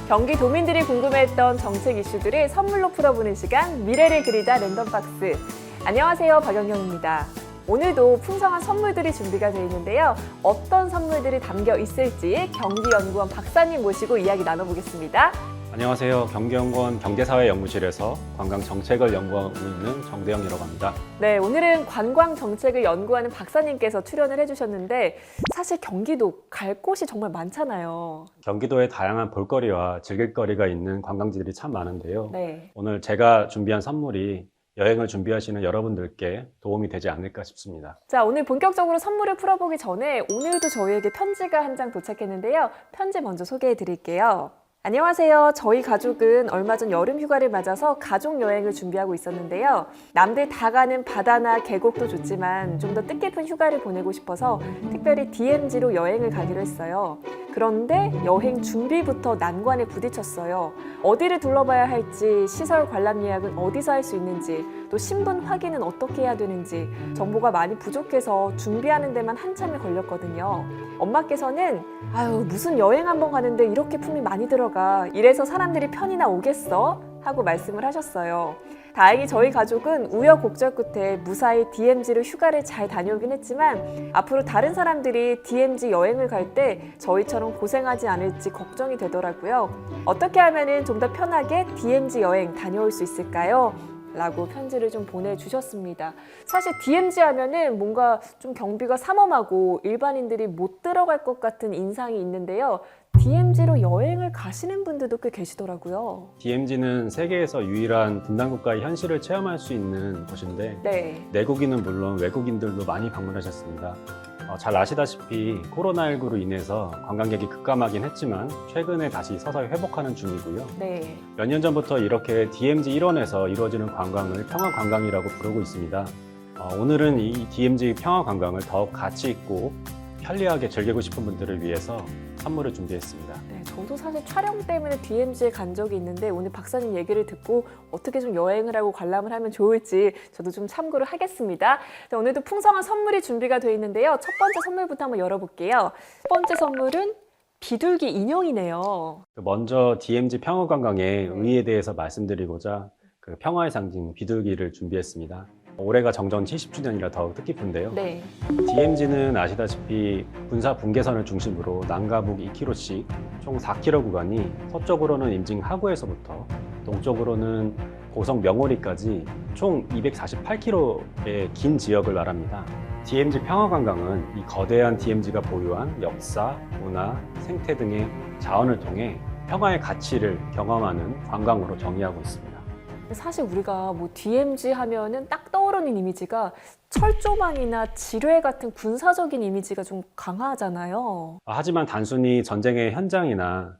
경기도민들이 궁금해했던 정책 이슈들을 선물로 풀어보는 시간, 미래를 그리다 랜덤박스. 안녕하세요, 박연경입니다. 오늘도 풍성한 선물들이 준비가 되어 있는데요. 어떤 선물들이 담겨 있을지 경기연구원 박사님 모시고 이야기 나눠보겠습니다. 안녕하세요. 경기연구원 경제사회연구실에서 관광정책을 연구하고 있는 정대영이라고 합니다. 네, 오늘은 관광정책을 연구하는 박사님께서 출연을 해주셨는데 사실 경기도 갈 곳이 정말 많잖아요. 경기도에 다양한 볼거리와 즐길거리가 있는 관광지들이 참 많은데요. 네. 오늘 제가 준비한 선물이 여행을 준비하시는 여러분들께 도움이 되지 않을까 싶습니다. 자, 오늘 본격적으로 선물을 풀어보기 전에 오늘도 저희에게 편지가 한 장 도착했는데요. 편지 먼저 소개해 드릴게요. 안녕하세요. 저희 가족은 얼마 전 여름 휴가를 맞아서 가족 여행을 준비하고 있었는데요. 남들 다 가는 바다나 계곡도 좋지만 좀 더 뜻깊은 휴가를 보내고 싶어서 특별히 DMZ로 여행을 가기로 했어요. 그런데 여행 준비부터 난관에 부딪혔어요. 어디를 둘러봐야 할지, 시설 관람 예약은 어디서 할 수 있는지, 또 신분 확인은 어떻게 해야 되는지 정보가 많이 부족해서 준비하는 데만 한참이 걸렸거든요. 엄마께서는 아유, 무슨 여행 한번 가는데 이렇게 품이 많이 들어가. 이래서 사람들이 편이나 오겠어? 하고 말씀을 하셨어요. 다행히 저희 가족은 우여곡절 끝에 무사히 DMZ로 휴가를 잘 다녀오긴 했지만 앞으로 다른 사람들이 DMZ 여행을 갈 때 저희처럼 고생하지 않을지 걱정이 되더라고요. 어떻게 하면 좀 더 편하게 DMZ 여행 다녀올 수 있을까요? 라고 편지를 좀 보내주셨습니다. 사실 DMZ 하면은 뭔가 좀 경비가 삼엄하고 일반인들이 못 들어갈 것 같은 인상이 있는데요. DMZ로 여행을 가시는 분들도 꽤 계시더라고요. DMZ는 세계에서 유일한 분단국가의 현실을 체험할 수 있는 곳인데 네. 내국인은 물론 외국인들도 많이 방문하셨습니다. 잘 아시다시피 코로나19로 인해서 관광객이 급감하긴 했지만 최근에 다시 서서히 회복하는 중이고요. 네. 몇 년 전부터 이렇게 DMZ 일원에서 이루어지는 관광을 평화관광이라고 부르고 있습니다. 오늘은 이 DMZ 평화관광을 더욱 가치 있고 편리하게 즐기고 싶은 분들을 위해서 선물을 준비했습니다. 네, 저도 사실 촬영 때문에 DMZ에 간 적이 있는데 오늘 박사님 얘기를 듣고 어떻게 좀 여행을 하고 관람을 하면 좋을지 저도 좀 참고를 하겠습니다. 자, 오늘도 풍성한 선물이 준비가 되어 있는데요. 첫 번째 선물부터 한번 열어볼게요. 첫 번째 선물은 비둘기 인형이네요. 먼저 DMZ 평화관광의 의의에 대해서 말씀드리고자 그 평화의 상징 비둘기를 준비했습니다. 올해가 정전 70주년이라 더욱 뜻깊은데요. 네. DMZ는 아시다시피 군사 분계선을 중심으로 남과 북 2km씩 총 4km 구간이 서쪽으로는 임진 하구에서부터 동쪽으로는 고성 명오리까지 총 248km의 긴 지역을 말합니다. DMZ 평화관광은 이 거대한 DMZ가 보유한 역사, 문화, 생태 등의 자원을 통해 평화의 가치를 경험하는 관광으로 정의하고 있습니다. 사실 우리가 뭐 DMZ 하면은 딱 떠오르는 이미지가 철조망이나 지뢰 같은 군사적인 이미지가 좀 강하잖아요. 하지만 단순히 전쟁의 현장이나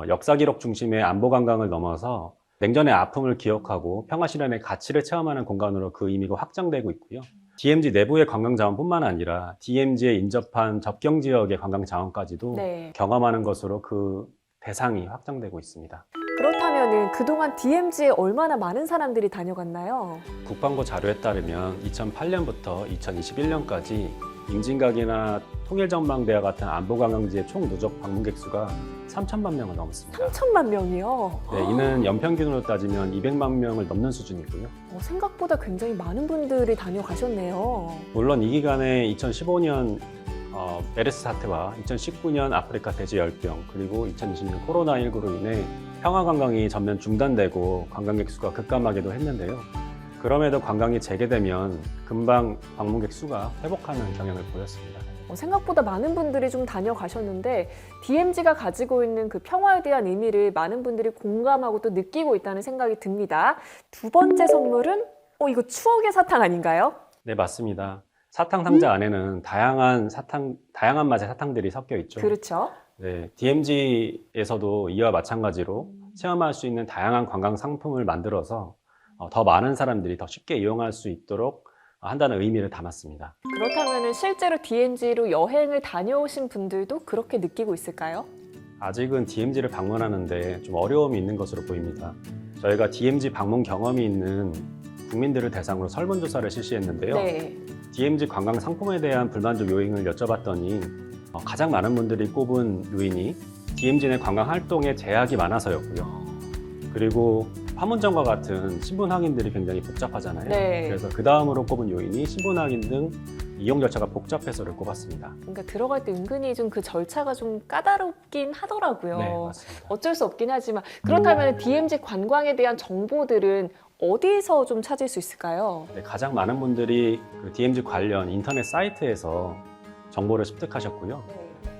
역사 기록 중심의 안보 관광을 넘어서 냉전의 아픔을 기억하고 평화 실현의 가치를 체험하는 공간으로 그 의미가 확장되고 있고요. DMZ 내부의 관광 자원뿐만 아니라 DMZ에 인접한 접경 지역의 관광 자원까지도 네. 경험하는 것으로 그 대상이 확장되고 있습니다. 그렇다면은 그동안 DMZ에 얼마나 많은 사람들이 다녀갔나요? 국방부 자료에 따르면 2008년부터 2021년까지 임진각이나 통일전망대와 같은 안보관광지의 총 누적 방문객 수가 3천만 명을 넘었습니다. 3천만 명이요? 네, 이는 연평균으로 따지면 200만 명을 넘는 수준이고요. 생각보다 굉장히 많은 분들이 다녀가셨네요. 물론 이 기간에 2015년 메르스 사태와 2019년 아프리카 돼지열병 그리고 2020년 코로나19로 인해 평화관광이 전면 중단되고 관광객 수가 급감하기도 했는데요. 그럼에도 관광이 재개되면 금방 방문객 수가 회복하는 경향을 보였습니다. 생각보다 많은 분들이 좀 다녀가셨는데 DMZ가 가지고 있는 그 평화에 대한 의미를 많은 분들이 공감하고 또 느끼고 있다는 생각이 듭니다. 두 번째 선물은 이거 추억의 사탕 아닌가요? 네, 맞습니다. 사탕 상자 안에는 다양한 맛의 사탕들이 섞여 있죠. 그렇죠. 네, DMZ에서도 이와 마찬가지로 체험할 수 있는 다양한 관광 상품을 만들어서 더 많은 사람들이 더 쉽게 이용할 수 있도록 한다는 의미를 담았습니다. 그렇다면 실제로 DMZ로 여행을 다녀오신 분들도 그렇게 느끼고 있을까요? 아직은 DMZ를 방문하는데 좀 어려움이 있는 것으로 보입니다. 저희가 DMZ 방문 경험이 있는 국민들을 대상으로 설문조사를 실시했는데요. 네. DMZ 관광 상품에 대한 불만족 요인을 여쭤봤더니 가장 많은 분들이 꼽은 요인이 DMZ 내 관광 활동에 제약이 많아서였고요. 그리고 파문점과 같은 신분 확인들이 굉장히 복잡하잖아요. 네. 그래서 그 다음으로 꼽은 요인이 신분 확인 등 이용 절차가 복잡해서를 꼽았습니다. 그러니까 들어갈 때 은근히 좀 그 절차가 좀 까다롭긴 하더라고요. 네, 맞습니다. 어쩔 수 없긴 하지만 그렇다면 DMZ 관광에 대한 정보들은 어디서 좀 찾을 수 있을까요? 네, 가장 많은 분들이 그 DMZ 관련 인터넷 사이트에서 정보를 습득하셨고요.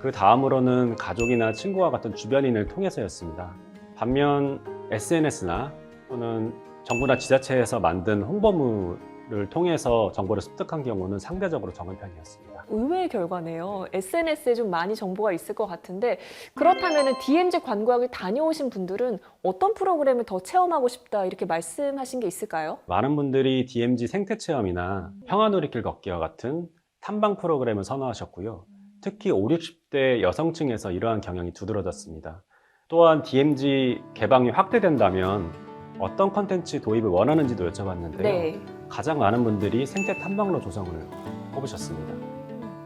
그 다음으로는 가족이나 친구와 같은 주변인을 통해서였습니다. 반면 SNS나 또는 정부나 지자체에서 만든 홍보물을 통해서 정보를 습득한 경우는 상대적으로 적은 편이었습니다. 의외의 결과네요. SNS에 좀 많이 정보가 있을 것 같은데 그렇다면 DMZ 관광을 다녀오신 분들은 어떤 프로그램을 더 체험하고 싶다 이렇게 말씀하신 게 있을까요? 많은 분들이 DMZ 생태 체험이나 평화놀이길 걷기와 같은 탐방 프로그램을 선호하셨고요. 특히 5, 60대 여성층에서 이러한 경향이 두드러졌습니다. 또한 DMZ 개방이 확대된다면 어떤 컨텐츠 도입을 원하는지도 여쭤봤는데요. 네. 가장 많은 분들이 생태 탐방로 조성을 꼽으셨습니다.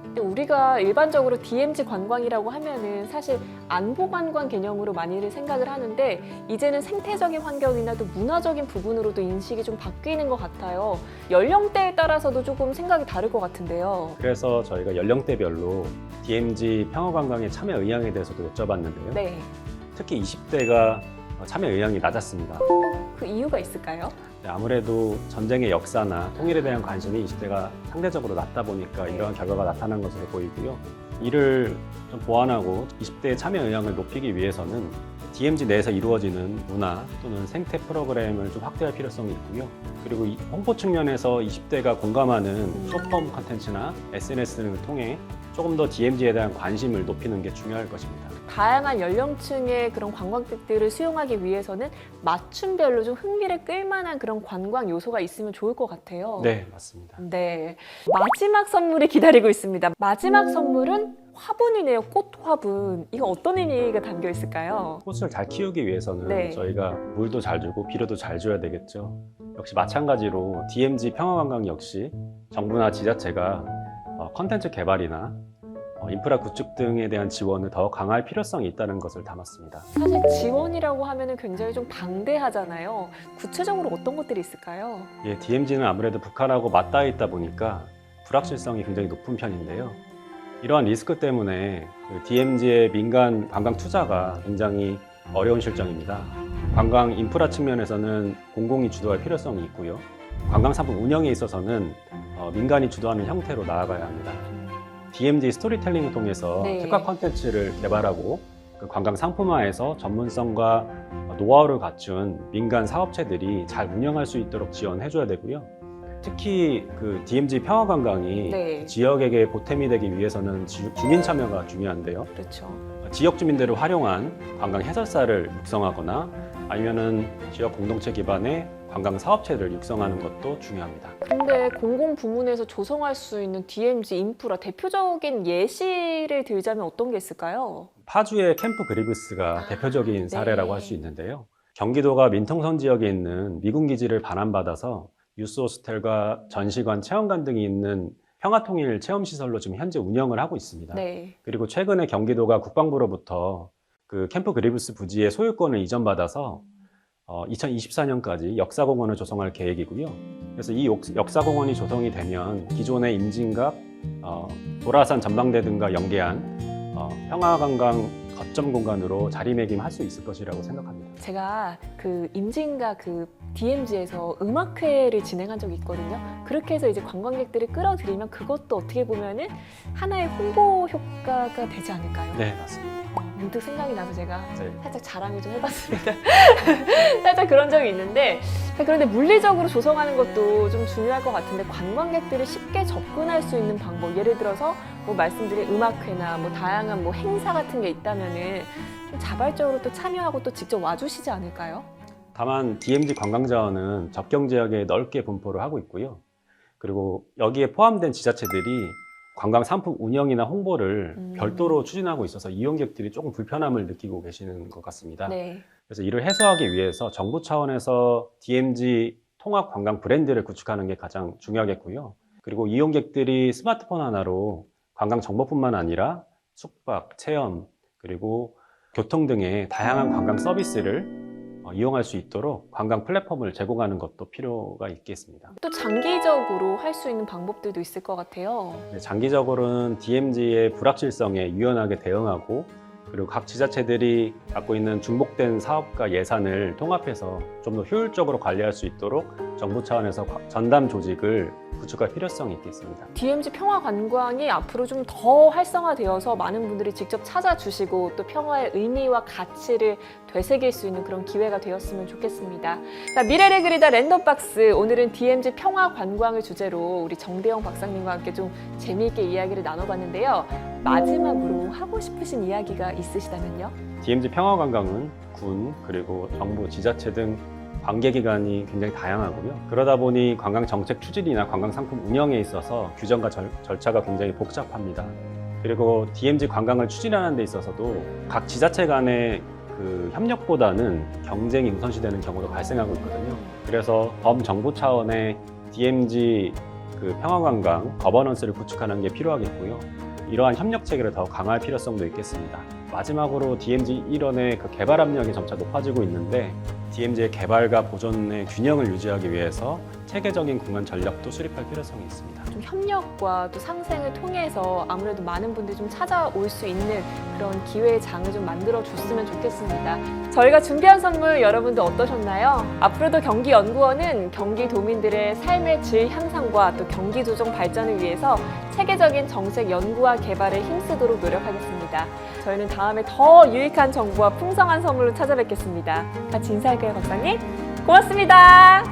근데 우리가 일반적으로 DMZ 관광이라고 하면은 사실 안보 관광 개념으로 많이들 생각을 하는데 이제는 생태적인 환경이나 또 문화적인 부분으로도 인식이 좀 바뀌는 것 같아요. 연령대에 따라서도 조금 생각이 다를 것 같은데요. 그래서 저희가 연령대별로 DMZ 평화관광의 참여 의향에 대해서도 여쭤봤는데요. 네. 특히 20대가 참여 의향이 낮았습니다. 그 이유가 있을까요? 네, 아무래도 전쟁의 역사나 통일에 대한 관심이 20대가 상대적으로 낮다 보니까 이러한 결과가 나타난 것으로 보이고요. 이를 좀 보완하고 20대의 참여 의향을 높이기 위해서는 DMZ 내에서 이루어지는 문화 또는 생태 프로그램을 좀 확대할 필요성이 있고요. 그리고 이 홍보 측면에서 20대가 공감하는 숏폼 컨텐츠나 SNS 등을 통해 조금 더 DMZ에 대한 관심을 높이는 게 중요할 것입니다. 다양한 연령층의 그런 관광객들을 수용하기 위해서는 맞춤별로 좀 흥미를 끌만한 그런 관광 요소가 있으면 좋을 것 같아요. 네, 맞습니다. 네. 마지막 선물이 기다리고 있습니다. 마지막 선물은 화분이네요. 꽃 화분. 이거 어떤 의미가 담겨 있을까요? 꽃을 잘 키우기 위해서는 네. 저희가 물도 잘 주고 비료도 잘 줘야 되겠죠. 역시 마찬가지로 DMZ 평화관광 역시 정부나 지자체가 컨텐츠 개발이나 인프라 구축 등에 대한 지원을 더 강화할 필요성이 있다는 것을 담았습니다. 사실 지원이라고 하면은 굉장히 좀 방대하잖아요. 구체적으로 어떤 것들이 있을까요? 예, DMZ는 아무래도 북한하고 맞닿아 있다 보니까 불확실성이 굉장히 높은 편인데요. 이러한 리스크 때문에 DMZ의 민간 관광 투자가 굉장히 어려운 실정입니다. 관광 인프라 측면에서는 공공이 주도할 필요성이 있고요. 관광 상품 운영에 있어서는 민간이 주도하는 형태로 나아가야 합니다. DMZ 스토리텔링을 통해서 네. 특화 콘텐츠를 개발하고 그 관광 상품화해서 전문성과 노하우를 갖춘 민간 사업체들이 잘 운영할 수 있도록 지원해줘야 되고요. 특히 그 DMZ 평화관광이 네. 지역에게 보탬이 되기 위해서는 주민 참여가 중요한데요. 그렇죠. 지역 주민들을 활용한 관광 해설사를 육성하거나 아니면은 지역 공동체 기반의 관광 사업체를 육성하는 것도 중요합니다. 근데 공공 부문에서 조성할 수 있는 DMZ 인프라 대표적인 예시를 들자면 어떤 게 있을까요? 파주의 캠프 그리브스가 대표적인 사례라고 네. 할 수 있는데요. 경기도가 민통선 지역에 있는 미군 기지를 반환받아서 유스 호스텔과 전시관, 체험관 등이 있는 평화통일 체험시설로 지금 현재 운영을 하고 있습니다. 네. 그리고 최근에 경기도가 국방부로부터 그 캠프 그리브스 부지의 소유권을 이전받아서 2024년까지 역사공원을 조성할 계획이고요. 그래서 이 역사공원이 조성이 되면 기존의 임진각, 도라산 전망대 등과 연계한 평화관광 거점 공간으로 자리매김할 수 있을 것이라고 생각합니다. 제가 그 임진각 그 DMZ에서 음악회를 진행한 적이 있거든요. 그렇게 해서 이제 관광객들을 끌어들이면 그것도 어떻게 보면은 하나의 홍보 효과가 되지 않을까요? 네, 맞습니다. 문득 생각이 나서 제가 네. 살짝 자랑을 좀 해봤습니다. 살짝 그런 적이 있는데 그런데 물리적으로 조성하는 것도 좀 중요할 것 같은데 관광객들이 쉽게 접근할 수 있는 방법 예를 들어서 뭐 말씀드린 음악회나 뭐 다양한 뭐 행사 같은 게 있다면은 좀 자발적으로 또 참여하고 또 직접 와주시지 않을까요? 다만 DMZ 관광자원은 접경 지역에 넓게 분포를 하고 있고요. 그리고 여기에 포함된 지자체들이 관광 상품 운영이나 홍보를 별도로 추진하고 있어서 이용객들이 조금 불편함을 느끼고 계시는 것 같습니다. 네. 그래서 이를 해소하기 위해서 정부 차원에서 DMZ 통합 관광 브랜드를 구축하는 게 가장 중요하겠고요. 그리고 이용객들이 스마트폰 하나로 관광 정보뿐만 아니라 숙박, 체험, 그리고 교통 등의 다양한 관광 서비스를 이용할 수 있도록 관광 플랫폼을 제공하는 것도 필요가 있겠습니다. 또 장기적으로 할 수 있는 방법들도 있을 것 같아요. 네, 장기적으로는 DMZ의 불확실성에 유연하게 대응하고 그리고 각 지자체들이 갖고 있는 중복된 사업과 예산을 통합해서 좀 더 효율적으로 관리할 수 있도록 정부 차원에서 전담 조직을 구축할 필요성이 있겠습니다. DMZ 평화관광이 앞으로 좀 더 활성화되어서 많은 분들이 직접 찾아주시고 또 평화의 의미와 가치를 되새길 수 있는 그런 기회가 되었으면 좋겠습니다. 자, 미래를 그리다 랜덤박스, 오늘은 DMZ 평화관광을 주제로 우리 정대영 박사님과 함께 좀 재미있게 이야기를 나눠봤는데요. 마지막으로 하고 싶으신 이야기가 있으시다면요? DMZ 평화관광은 군 그리고 정부, 지자체 등 관계기관이 굉장히 다양하고요. 그러다 보니 관광 정책 추진이나 관광 상품 운영에 있어서 규정과 절차가 굉장히 복잡합니다. 그리고 DMZ 관광을 추진하는 데 있어서도 각 지자체 간의 그 협력보다는 경쟁이 우선시되는 경우도 발생하고 있거든요. 그래서 범정부 차원의 DMZ 그 평화관광 거버넌스를 구축하는 게 필요하겠고요. 이러한 협력 체계를 더 강화할 필요성도 있겠습니다. 마지막으로 DMZ 일원의 그 개발 압력이 점차 높아지고 있는데 DMZ의 개발과 보존의 균형을 유지하기 위해서 체계적인 공간 전략도 수립할 필요성이 있습니다. 좀 협력과 또 상생을 통해서 아무래도 많은 분들이 좀 찾아올 수 있는 그런 기회의 장을 좀 만들어 줬으면 좋겠습니다. 저희가 준비한 선물 여러분도 어떠셨나요? 앞으로도 경기연구원은 경기도민들의 삶의 질 향상과 또 경기 조정 발전을 위해서 체계적인 정책 연구와 개발에 힘쓰도록 노력하겠습니다. 저희는 다음에 더 유익한 정보와 풍성한 선물로 찾아뵙겠습니다. 같이 인사할까요, 박사님? 고맙습니다.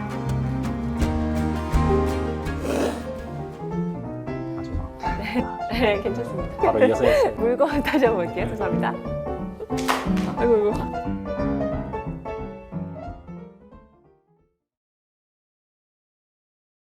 죄송합니다. 네, 괜찮습니다. 바로 이어서 해주세요. 물건 다시 한번 볼게요. 죄송합니다. 아이고.